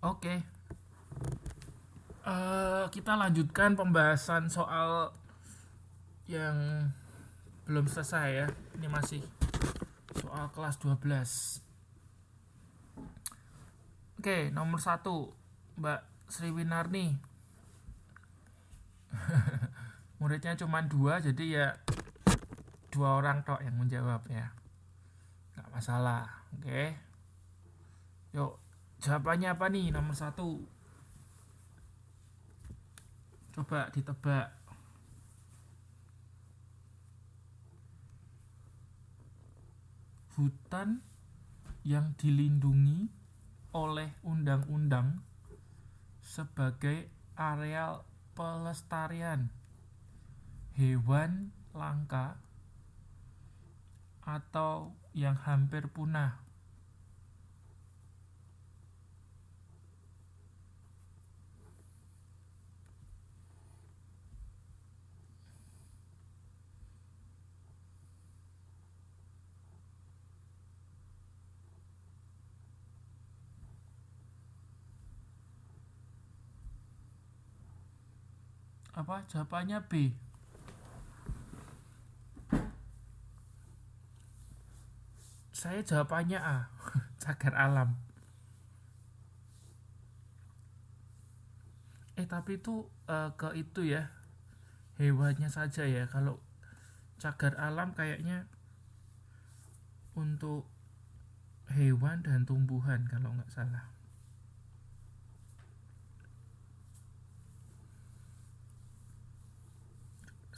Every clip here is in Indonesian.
Oke, kita lanjutkan pembahasan soal yang belum selesai ya. Ini masih soal kelas 12. Oke, nomor 1, Mbak Sriwinarni. Muridnya cuma 2, jadi ya 2 orang tok yang menjawab ya. Gak masalah. Oke. Yuk, jawabannya apa nih nomor 1? Coba ditebak. Hutan yang dilindungi oleh undang-undang sebagai areal pelestarian hewan langka atau yang hampir punah. Apa jawabannya? B. Saya jawabannya A. Cagar alam. Tapi itu ke itu ya, hewannya saja ya. Kalau cagar alam kayaknya untuk hewan dan tumbuhan kalau nggak salah.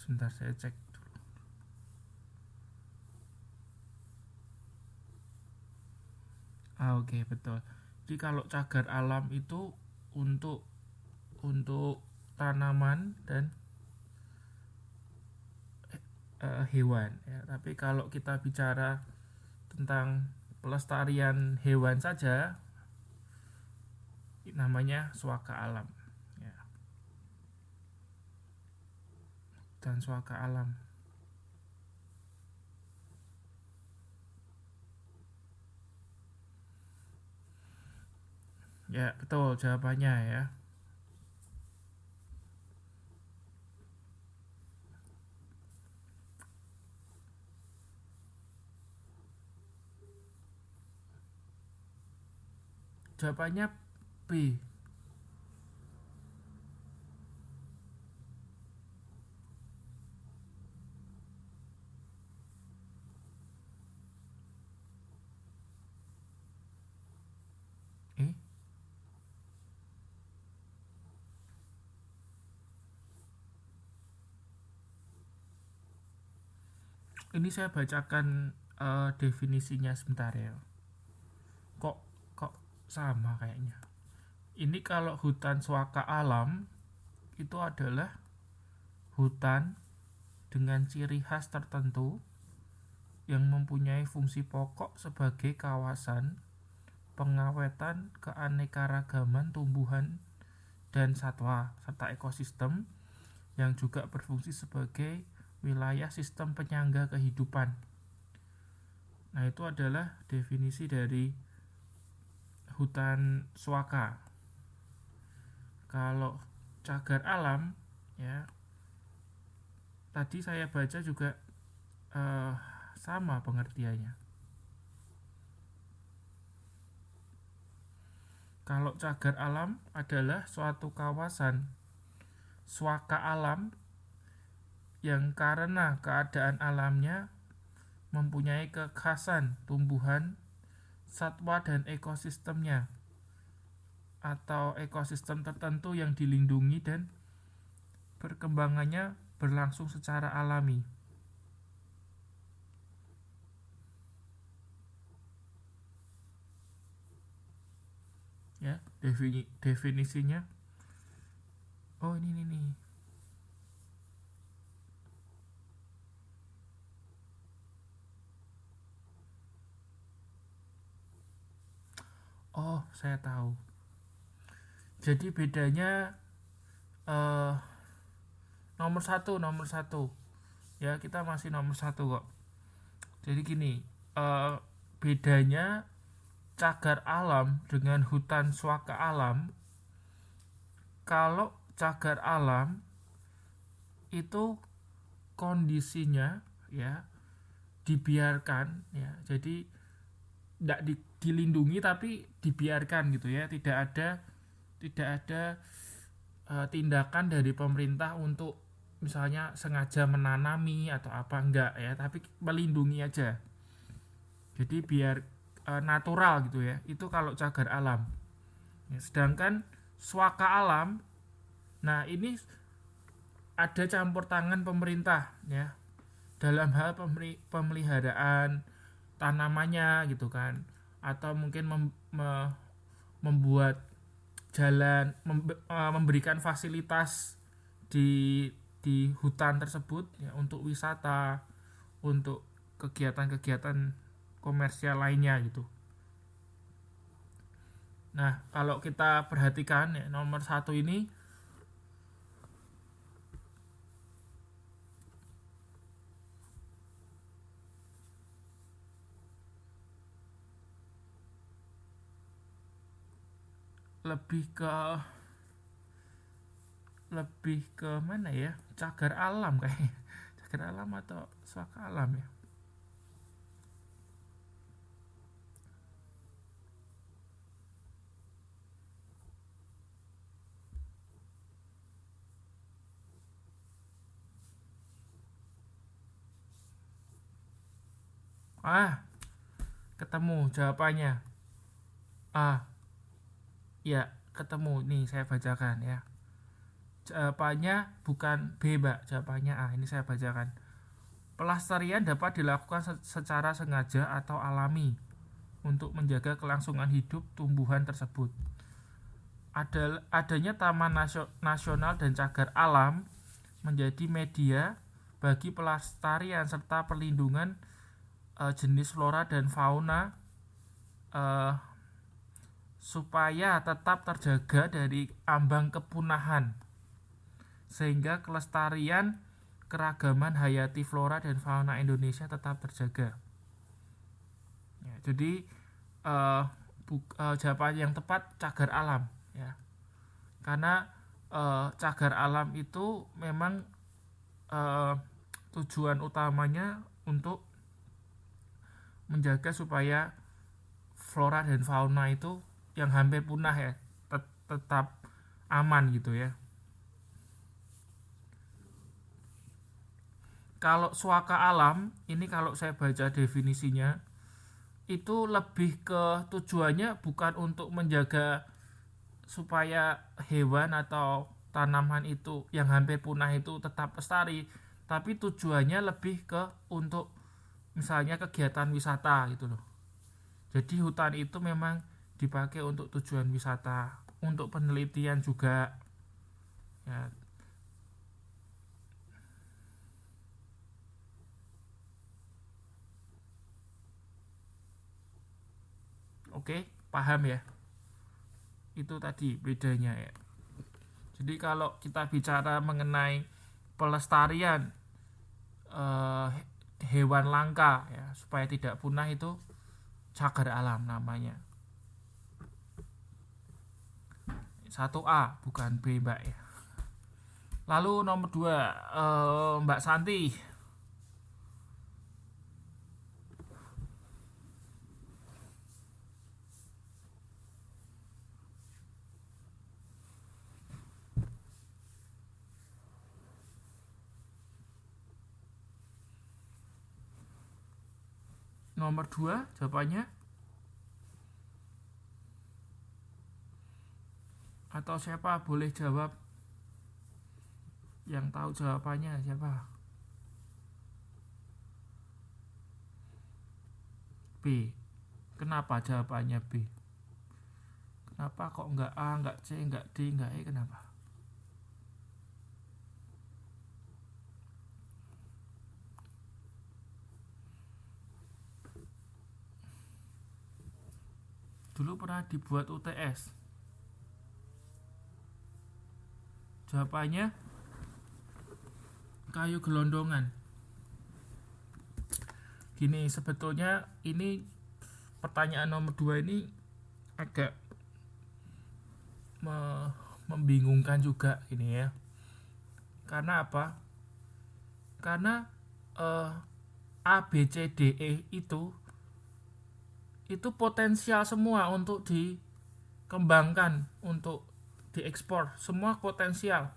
Sebentar saya cek dulu. Oke, betul. Jadi kalau cagar alam itu untuk tanaman dan hewan ya. Tapi kalau kita bicara tentang pelestarian hewan saja, namanya suaka alam ya. Dan suaka alam ya, betul jawabannya ya. Jawabannya B. eh ini saya bacakan definisinya sebentar ya. Kok kok sama kayaknya. Ini kalau hutan suaka alam itu adalah hutan dengan ciri khas tertentu yang mempunyai fungsi pokok sebagai kawasan pengawetan keanekaragaman tumbuhan dan satwa serta ekosistem yang juga berfungsi sebagai wilayah sistem penyangga kehidupan. Nah, itu adalah definisi dari hutan suaka. Kalau cagar alam ya, tadi saya baca juga sama pengertiannya. Kalau cagar alam adalah suatu kawasan suaka alam yang karena keadaan alamnya mempunyai kekhasan tumbuhan, satwa dan ekosistemnya, atau ekosistem tertentu yang dilindungi dan perkembangannya berlangsung secara alami. Ya, definisinya. Oh, ini nih. Oh, saya tahu. Jadi bedanya nomor satu ya, kita masih nomor 1 kok. Jadi gini, bedanya cagar alam dengan hutan swaka alam, kalau cagar alam itu kondisinya ya dibiarkan ya, jadi tidak dilindungi tapi dibiarkan gitu ya, tidak ada tindakan dari pemerintah untuk misalnya sengaja menanami atau apa, enggak ya, tapi melindungi aja, jadi biar natural gitu ya. Itu kalau cagar alam ya. Sedangkan swaka alam, nah ini ada campur tangan pemerintah ya dalam hal pemeliharaan tanamannya gitu kan, atau mungkin membuat jalan, memberikan fasilitas di hutan tersebut ya, untuk wisata, untuk kegiatan-kegiatan komersial lainnya gitu. Nah, kalau kita perhatikan ya, nomor 1 ini lebih ke mana ya, cagar alam kayaknya, cagar alam atau swaka alam ya. Ketemu jawabannya. Ya, ketemu nih, saya bacakan ya. Jawabannya bukan B, Mbak. Jawabannya A. Ini saya bacakan. Pelestarian dapat dilakukan secara sengaja atau alami untuk menjaga kelangsungan hidup tumbuhan tersebut. Adanya taman nasional dan cagar alam menjadi media bagi pelestarian serta perlindungan jenis flora dan fauna, supaya tetap terjaga dari ambang kepunahan, sehingga kelestarian keragaman hayati flora dan fauna Indonesia tetap terjaga ya. Jadi jawaban yang tepat cagar alam ya, karena cagar alam itu memang tujuan utamanya untuk menjaga supaya flora dan fauna itu yang hampir punah ya tetap aman gitu ya. Kalau swaka alam ini, kalau saya baca definisinya, itu lebih ke tujuannya bukan untuk menjaga supaya hewan atau tanaman itu yang hampir punah itu tetap lestari, tapi tujuannya lebih ke untuk misalnya kegiatan wisata gitu loh. Jadi hutan itu memang dipakai untuk tujuan wisata, untuk penelitian juga ya. Oke, paham ya? Itu tadi bedanya ya. Jadi kalau kita bicara mengenai pelestarian hewan langka ya, supaya tidak punah, itu cagar alam namanya. 1A bukan B, Mbak ya. Lalu nomor 2, Mbak Santi. Nomor 2 jawabannya, atau siapa boleh jawab? Yang tahu jawabannya siapa? B. Kenapa jawabannya B? Kenapa kok enggak A, enggak C, enggak D, enggak E, kenapa? Dulu pernah dibuat UTS. Jawabannya kayu gelondongan. Gini, sebetulnya ini pertanyaan nomor 2 ini agak membingungkan juga ini ya. Karena apa? Karena A B C D E itu potensial semua untuk dikembangkan, untuk diekspor, semua potensial.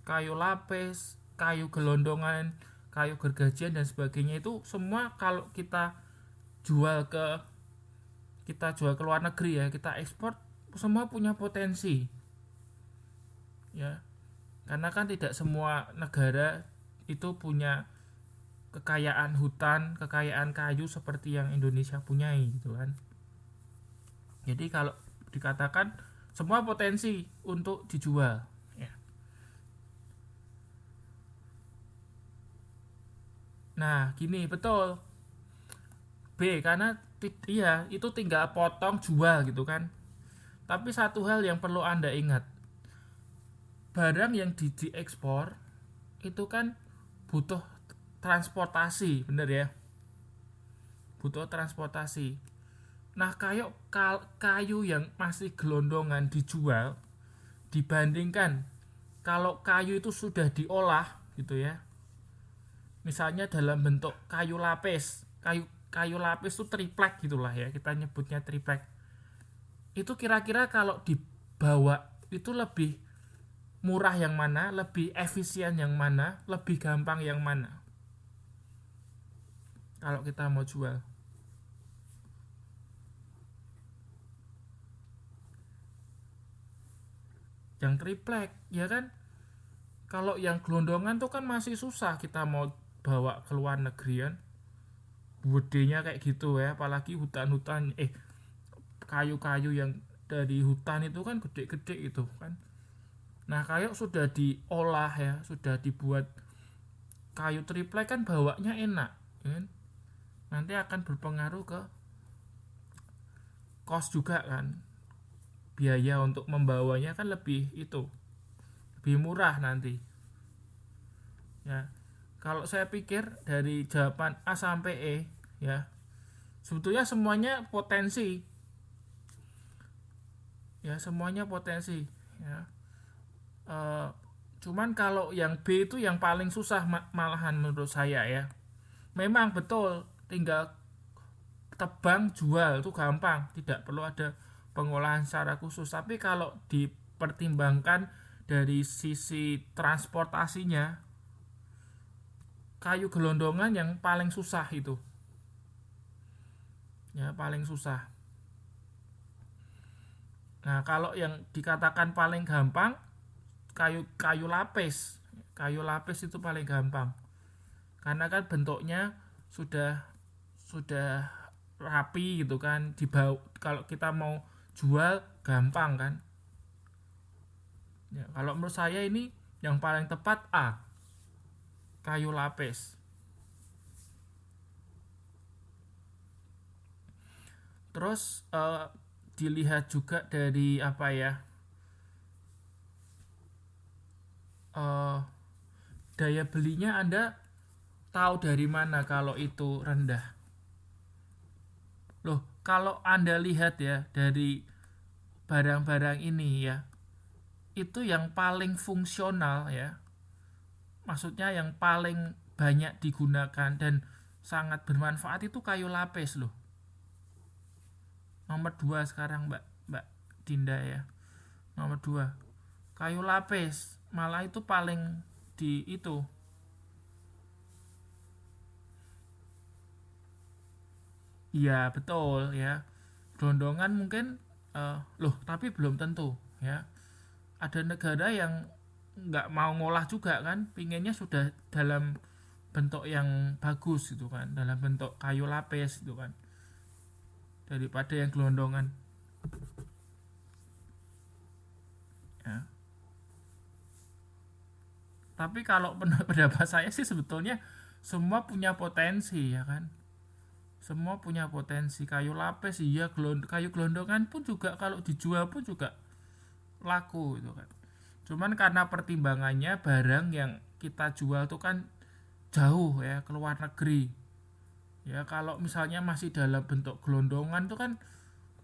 Kayu lapis, kayu gelondongan, kayu gergajian dan sebagainya itu semua kalau kita jual ke luar negeri ya, kita ekspor, semua punya potensi. Ya. Karena kan tidak semua negara itu punya kekayaan hutan, kekayaan kayu seperti yang Indonesia punyai gitu kan. Jadi kalau dikatakan semua potensi untuk dijual ya. Nah gini betul B, karena iya itu tinggal potong jual gitu kan. Tapi satu hal yang perlu Anda ingat, barang yang diekspor itu kan butuh transportasi, bener ya, butuh transportasi. Nah kayu yang masih gelondongan dijual dibandingkan kalau kayu itu sudah diolah gitu ya, misalnya dalam bentuk kayu lapis, kayu lapis itu triplek gitulah ya, kita nyebutnya triplek. Itu kira-kira kalau dibawa itu lebih murah yang mana, lebih efisien yang mana, lebih gampang yang mana kalau kita mau jual? Yang triplek ya kan. Kalau yang gelondongan tuh kan masih susah kita mau bawa ke luar negeri kan, gedenya kayak gitu ya, apalagi hutan-hutan kayu-kayu yang dari hutan itu kan gede-gede itu kan. Nah kayu sudah diolah ya, sudah dibuat kayu triplek kan bawanya enak kan? Nanti akan berpengaruh ke cost juga kan, biaya untuk membawanya kan lebih murah nanti ya. Kalau saya pikir dari jawaban A sampai E ya, sebetulnya semuanya potensi ya, semuanya potensi ya. Cuman kalau yang B itu yang paling susah malahan menurut saya ya. Memang betul, tinggal tebang jual itu gampang, tidak perlu ada pengolahan secara khusus. Tapi kalau dipertimbangkan dari sisi transportasinya, kayu gelondongan yang paling susah itu ya, paling susah. Nah kalau yang dikatakan paling gampang, kayu lapis itu paling gampang karena kan bentuknya sudah rapi gitu kan, dibawa kalau kita mau jual gampang kan ya. Kalau menurut saya ini yang paling tepat A, kayu lapis. Terus dilihat juga dari apa ya, daya belinya Anda tahu dari mana kalau itu rendah. Loh, kalau Anda lihat ya dari barang-barang ini ya, itu yang paling fungsional ya, maksudnya yang paling banyak digunakan dan sangat bermanfaat itu kayu lapis loh. Nomor 2 sekarang Mbak Dinda ya. Nomor 2 kayu lapis, malah itu paling di itu. Iya betul ya. Gelondongan mungkin loh tapi belum tentu ya. Ada negara yang nggak mau ngolah juga kan, pinginnya sudah dalam bentuk yang bagus gitu kan, dalam bentuk kayu lapis gitu kan, daripada yang gelondongan ya. Tapi kalau pendapat saya sih sebetulnya semua punya potensi ya kan, semua punya potensi. Kayu lapis iya, kayu gelondongan pun juga kalau dijual pun juga laku gitu kan. Cuman karena pertimbangannya barang yang kita jual tuh kan jauh ya, ke luar negeri ya. Kalau misalnya masih dalam bentuk gelondongan tuh kan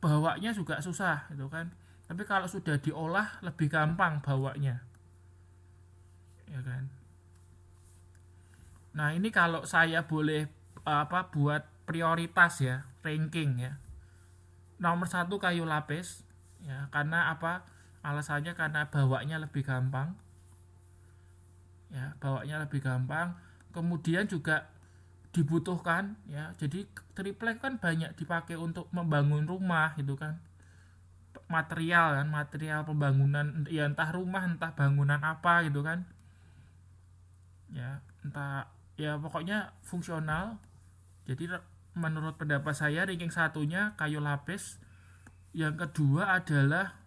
bawanya juga susah gitu kan. Tapi kalau sudah diolah lebih gampang bawanya, ya kan. Nah ini kalau saya boleh buat prioritas ya, ranking ya. Nomor 1 kayu lapis, ya karena apa? Alasannya karena bawanya lebih gampang, ya bawanya lebih gampang. Kemudian juga dibutuhkan ya. Jadi triplek kan banyak dipakai untuk membangun rumah gitu kan. Material pembangunan ya, entah rumah entah bangunan apa gitu kan. Ya, entah ya pokoknya fungsional. Jadi menurut pendapat saya ranking satunya kayu lapis. Yang kedua adalah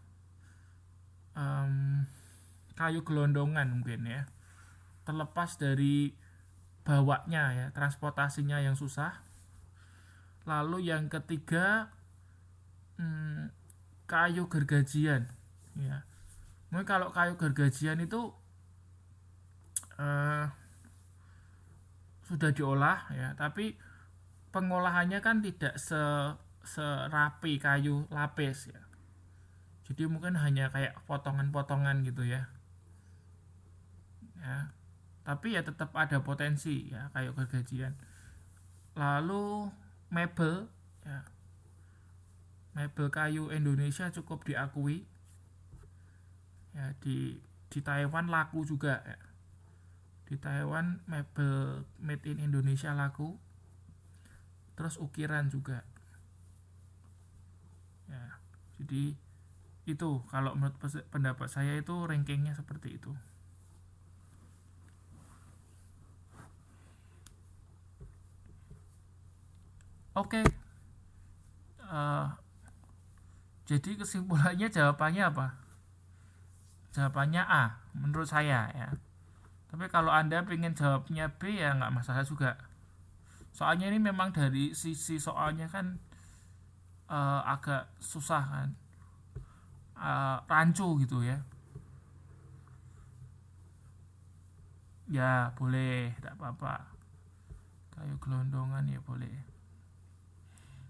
kayu gelondongan mungkin ya. Terlepas dari bawanya ya, transportasinya yang susah. Lalu yang ketiga kayu gergajian ya. Mungkin kalau kayu gergajian itu sudah diolah ya, tapi pengolahannya kan tidak serapi kayu lapis ya. Jadi mungkin hanya kayak potongan-potongan gitu ya. Ya. Tapi ya tetap ada potensi ya kayu gergajian. Lalu mebel ya. Mebel kayu Indonesia cukup diakui. Ya, di Taiwan laku juga ya. Di Taiwan mebel made in Indonesia laku. Terus ukiran juga. Ya, jadi itu kalau menurut pendapat saya itu rankingnya seperti itu. Oke. Jadi kesimpulannya jawabannya apa? Jawabannya A menurut saya ya. Tapi kalau Anda pengen jawabnya B ya nggak masalah juga. Soalnya ini memang dari sisi soalnya kan agak susah kan. Rancu gitu ya. Ya boleh, tidak apa-apa. Kayu gelondongan ya boleh.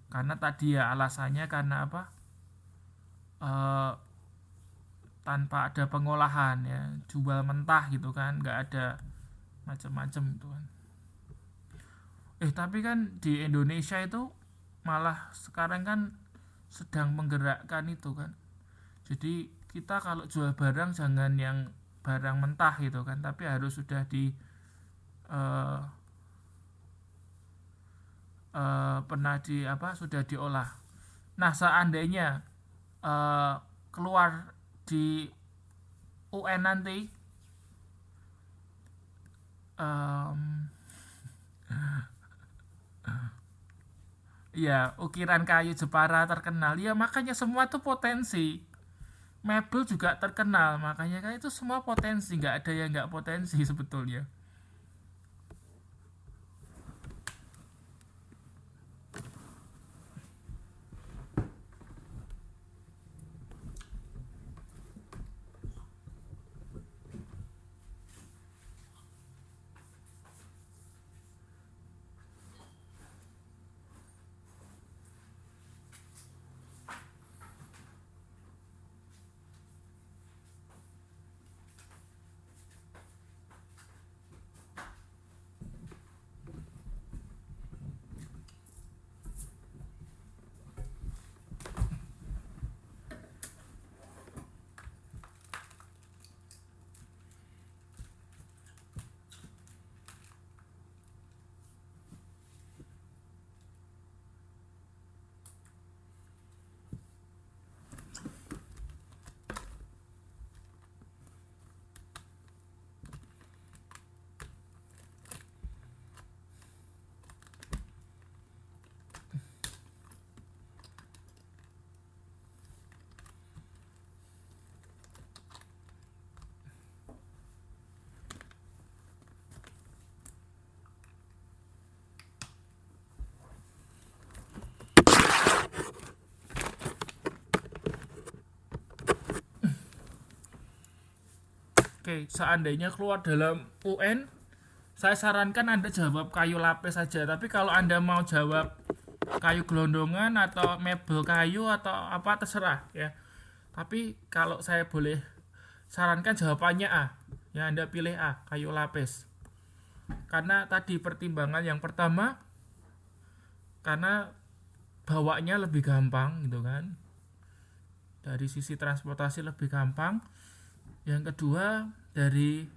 Karena tadi ya alasannya karena apa? Tanpa ada pengolahan ya, jual mentah gitu kan, nggak ada macam-macam gitu kan. Tapi kan di Indonesia itu malah sekarang kan sedang menggerakkan itu kan. Jadi kita kalau jual barang jangan yang barang mentah gitu kan, tapi harus sudah sudah diolah. Nah seandainya keluar di UN nanti ya ukiran kayu Jepara terkenal ya, makanya semua tuh potensi. Mebel juga terkenal, makanya kan itu semua potensi, nggak ada yang nggak potensi sebetulnya. Oke, seandainya keluar dalam UN, saya sarankan Anda jawab kayu lapis saja. Tapi kalau Anda mau jawab kayu gelondongan atau mebel kayu atau apa terserah ya. Tapi kalau saya boleh sarankan jawabannya A. Ya Anda pilih A, kayu lapis. Karena tadi pertimbangan yang pertama karena bawanya lebih gampang gitu kan. Dari sisi transportasi lebih gampang. Yang kedua dari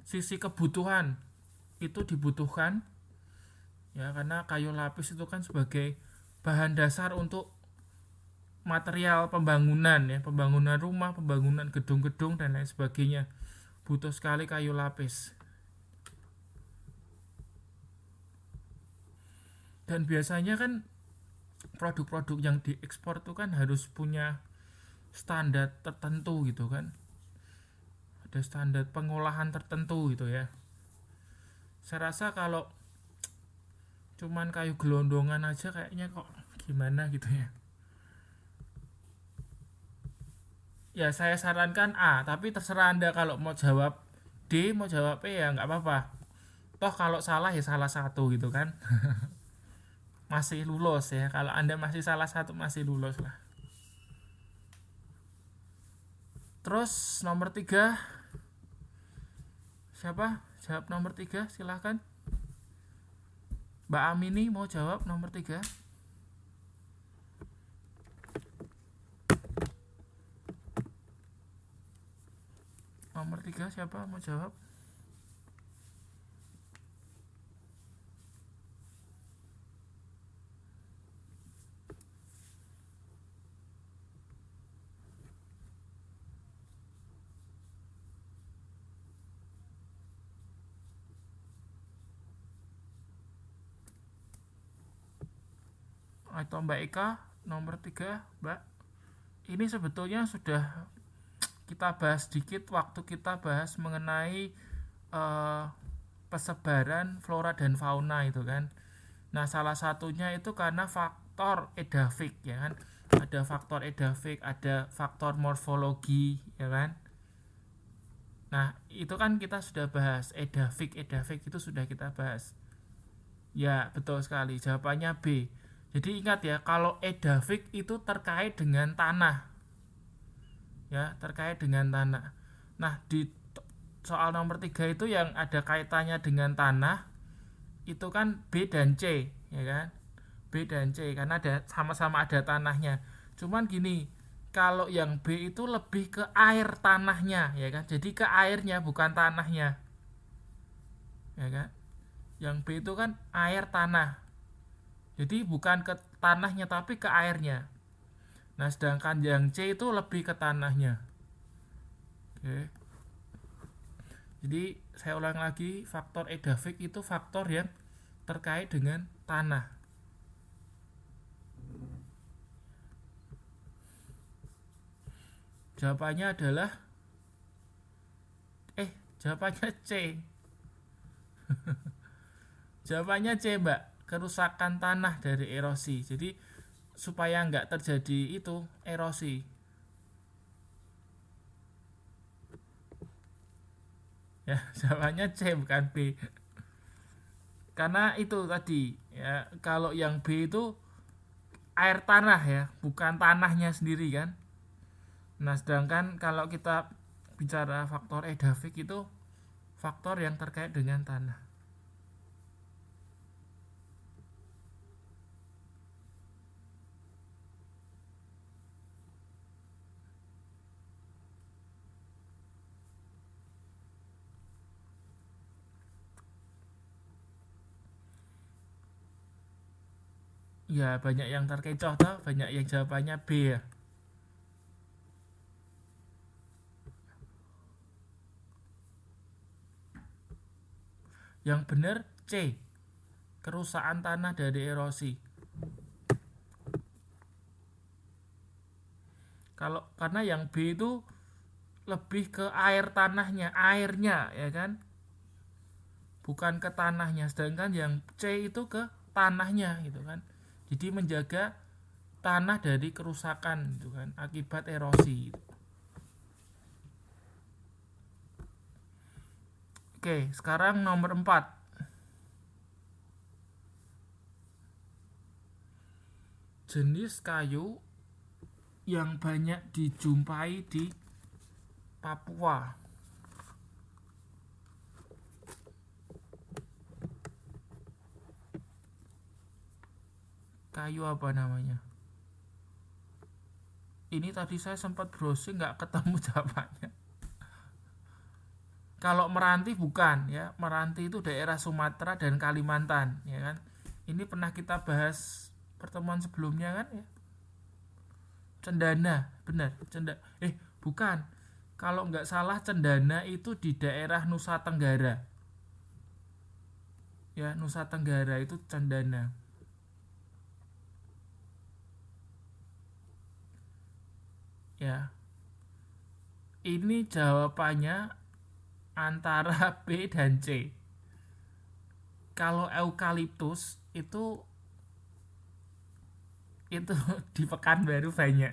sisi kebutuhan itu dibutuhkan ya, karena kayu lapis itu kan sebagai bahan dasar untuk material pembangunan ya, pembangunan rumah, pembangunan gedung-gedung dan lain sebagainya. Butuh sekali kayu lapis. Dan biasanya kan produk-produk yang diekspor itu kan harus punya standar tertentu gitu kan. Ada standar pengolahan tertentu gitu ya. Saya rasa kalau cuman kayu gelondongan aja kayaknya kok gimana gitu ya. Ya saya sarankan A, tapi terserah Anda kalau mau jawab D, mau jawab E ya nggak apa-apa. Toh kalau salah ya salah satu gitu kan. Masih lulus ya, kalau Anda masih salah satu masih lulus lah. Terus nomor 3 siapa? Jawab nomor 3 silahkan. Mbak Amini mau jawab nomor 3. Nomor 3 siapa mau jawab? Atau Mbak Eka nomor 3 Mbak. Ini sebetulnya sudah kita bahas sedikit waktu kita bahas mengenai persebaran flora dan fauna itu kan. Nah salah satunya itu karena faktor edafik ya kan. Ada faktor edafik, ada faktor morfologi ya kan. Nah itu kan kita sudah bahas edafik itu sudah kita bahas. Ya betul sekali, jawabannya B. Jadi ingat ya, kalau edafik itu terkait dengan tanah ya, terkait dengan tanah. Nah di soal nomor 3 itu yang ada kaitannya dengan tanah itu kan B dan C ya kan, B dan C karena ada sama-sama ada tanahnya. Cuman gini, kalau yang B itu lebih ke air tanahnya ya kan, jadi ke airnya bukan tanahnya ya kan. Yang B itu kan air tanah, jadi bukan ke tanahnya tapi ke airnya. Nah sedangkan yang C itu lebih ke tanahnya. Oke. Jadi saya ulang lagi, faktor edafik itu faktor yang terkait dengan tanah. Jawabannya adalah jawabannya C. Jawabannya C Mbak, kerusakan tanah dari erosi. Jadi supaya nggak terjadi itu erosi. Ya jawabannya C bukan B. Karena itu tadi ya, kalau yang B itu air tanah ya, bukan tanahnya sendiri kan. Nah sedangkan kalau kita bicara faktor edafik itu faktor yang terkait dengan tanah. Ya banyak yang terkecoh toh, banyak yang jawabannya B ya. Yang benar C, kerusakan tanah dari erosi. Kalau karena yang B itu lebih ke air tanahnya, airnya ya kan, bukan ke tanahnya. Sedangkan yang C itu ke tanahnya gitu kan. Jadi menjaga tanah dari kerusakan gitu kan, akibat erosi gitu. Oke, sekarang nomor 4. jenis kayu yang banyak dijumpai di Papua. Kayu apa namanya? Ini tadi saya sempat browsing nggak ketemu jawabannya. Kalau Meranti bukan ya, Meranti itu daerah Sumatera dan Kalimantan ya kan. Ini pernah kita bahas pertemuan sebelumnya kan ya. Cendana, benar, bukan. Kalau nggak salah Cendana itu di daerah Nusa Tenggara. Ya, Nusa Tenggara itu Cendana. Ya. Ini jawabannya antara B dan C. Kalau eukaliptus itu di Pekanbaru banyak.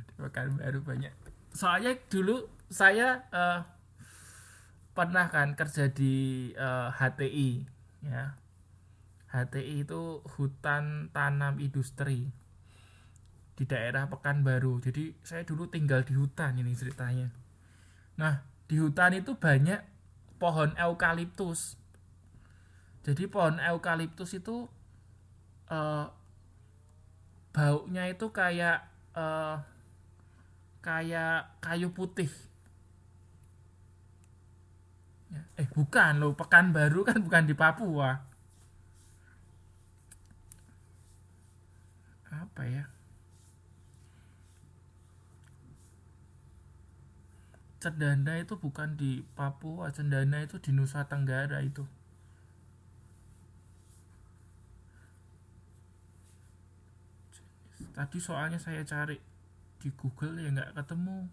Di Pekanbaru banyak. Soalnya dulu saya pernah kan kerja di HTI ya. HTI itu hutan tanam industri di daerah Pekanbaru. Jadi saya dulu tinggal di hutan ini ceritanya. Nah, di hutan itu banyak pohon eukaliptus. Jadi pohon eukaliptus itu baunya itu kayak kayu putih. Bukan loh, Pekanbaru kan bukan di Papua. Apa ya? Cendana itu bukan di Papua, Cendana itu di Nusa Tenggara itu. Tadi soalnya saya cari di Google ya nggak ketemu.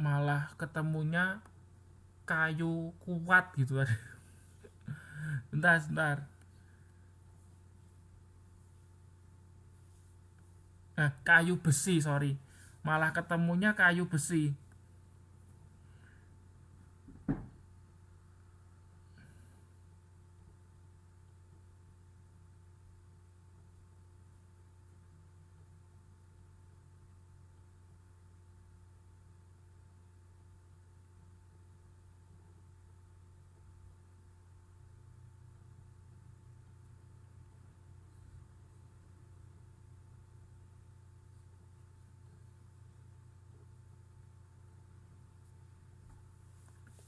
Malah ketemunya kayu kuat gitu. Bentar. Kayu besi, sorry. Malah ketemunya kayu besi.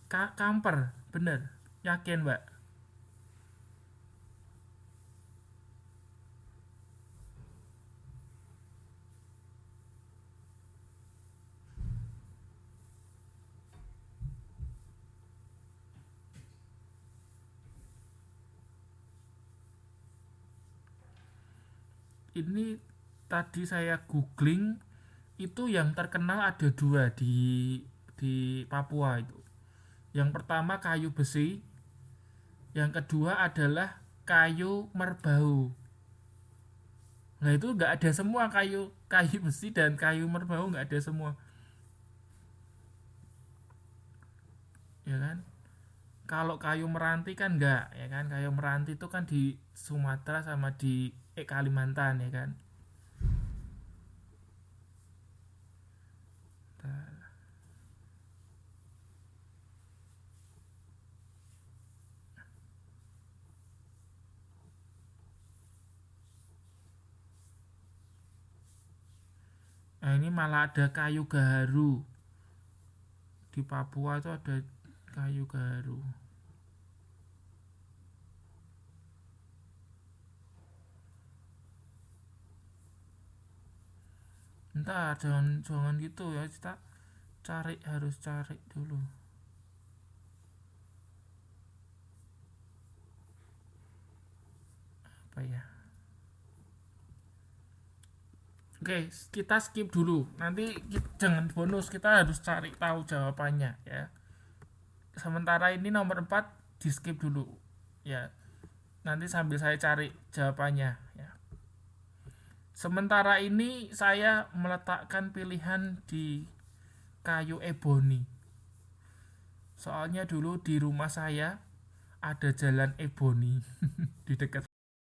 Kamper, bener. Yakin, Mbak? Ini tadi saya googling, itu yang terkenal ada dua di Papua itu. Yang pertama kayu besi, yang kedua adalah kayu merbau. Nah itu nggak ada semua, kayu kayu besi dan kayu merbau nggak ada semua, ya kan? Kalau kayu meranti kan nggak, ya kan? Kayu meranti itu kan di Sumatera sama di Kalimantan, ya kan? Nah ini malah ada kayu gaharu. Di Papua itu ada kayu gaharu. Entar jangan gitu ya, kita harus cari dulu. Apa ya? Oke, kita skip dulu. Nanti jangan bonus, kita harus cari tahu jawabannya ya. Sementara ini nomor 4 di skip dulu ya. Nanti sambil saya cari jawabannya ya. Sementara ini saya meletakkan pilihan di kayu eboni. Soalnya dulu di rumah saya ada jalan Ebony di dekat